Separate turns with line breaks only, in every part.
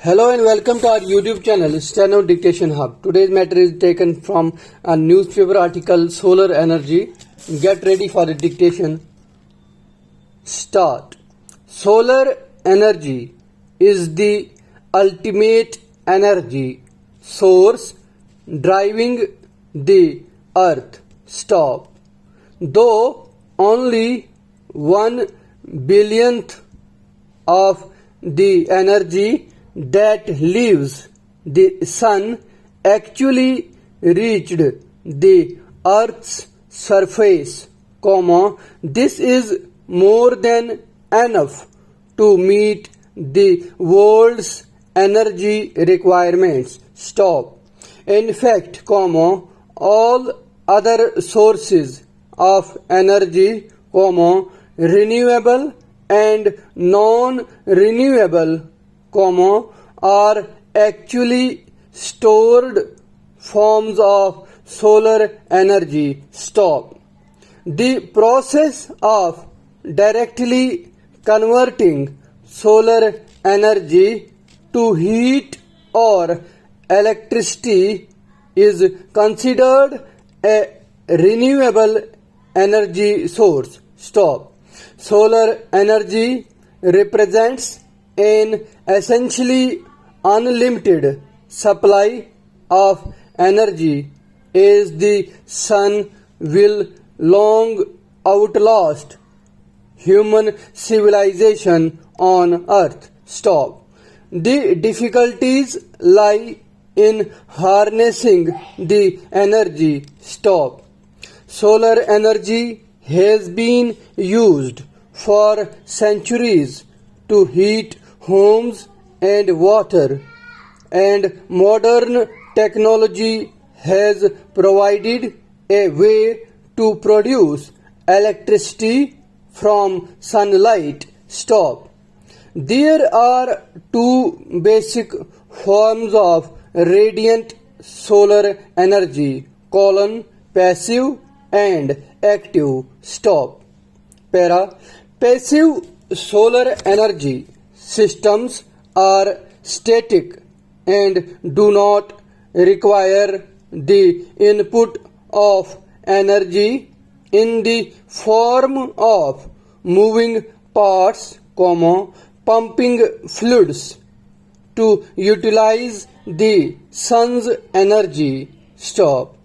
Hello and welcome to our YouTube channel Steno Dictation Hub. Today's matter is taken from a newspaper article Solar Energy. Get ready for the dictation. Start. Solar energy is the ultimate energy source driving the earth. Stop. Though only 1/1000th of the energy that leaves the sun actually reached the earth's surface, this is more than enough to meet the world's energy requirements. Stop. In fact, all other sources of energy, renewable and non-renewable, are actually stored forms of solar energy. Stop. The process of directly converting solar energy to heat or electricity is considered a renewable energy source. Stop. Solar energy represents an essentially unlimited supply of energy, as the sun will long outlast human civilization on earth. Stop. The difficulties lie in harnessing the energy. Stop. Solar energy has been used for centuries to heat homes and water, and modern technology has provided a way to produce electricity from sunlight. Stop. There are two basic forms of radiant solar energy, passive and active. Stop. Passive solar energy systems are static and do not require the input of energy in the form of moving parts, pumping fluids to utilize the sun's energy. Stop.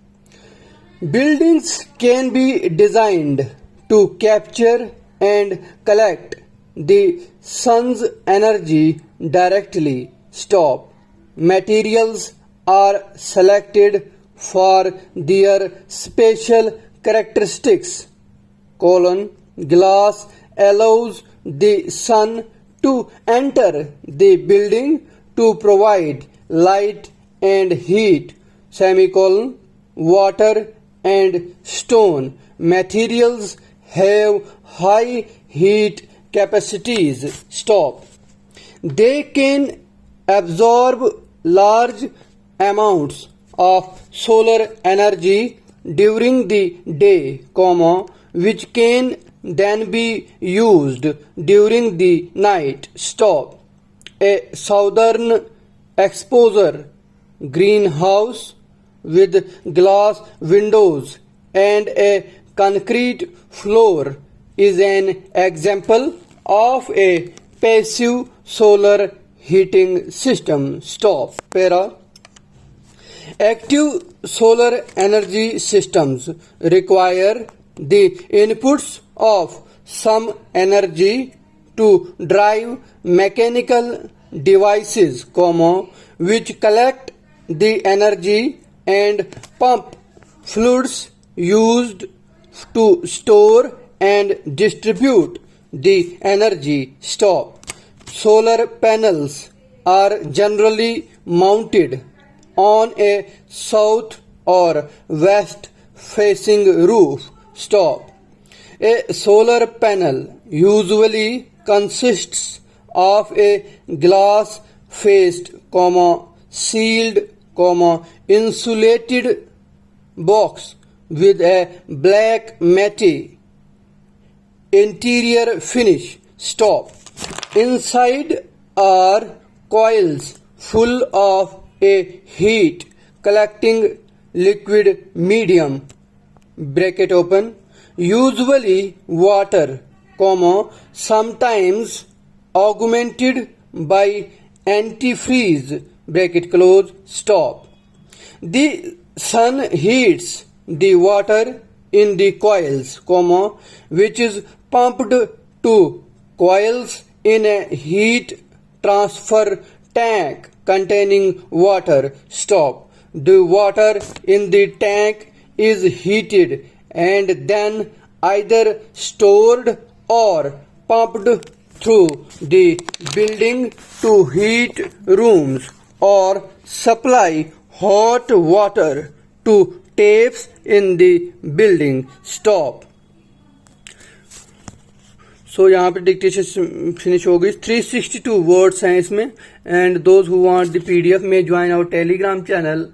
Buildings can be designed to capture and collect the sun's energy directly. Stop. Materials are selected for their special characteristics. Glass allows the sun to enter the building to provide light and heat. Water and stone materials have high heat capacities. Stop. They can absorb large amounts of solar energy during the day, which can then be used during the night. Stop. A southern exposure greenhouse with glass windows and a concrete floor is an example of a passive solar heating system. Stop. Active solar energy systems require the inputs of some energy to drive mechanical devices, which collect the energy and pump fluids used to store and distribute the energy. Stop. Solar panels are generally mounted on a south or west facing roof. Stop. A solar panel usually consists of a glass faced, sealed, insulated box with a black matte interior finish. Stop. Inside are coils full of a heat collecting liquid medium bracket open, usually water, comma, sometimes augmented by antifreeze bracket close stop. The sun heats the water in the coils, comma, which is pumped to coils in a heat transfer tank containing water stop. The water in the tank is heated and then either stored or pumped through the building to heat rooms or supply hot water to taps in the building stop. सो यहाँ पे dictation finish हो गई. 362 words हैं इसमें. And those who want the PDF में join our Telegram channel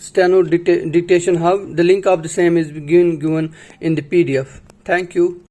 steno dictation hub. The link of the same is given in the PDF. Thank you.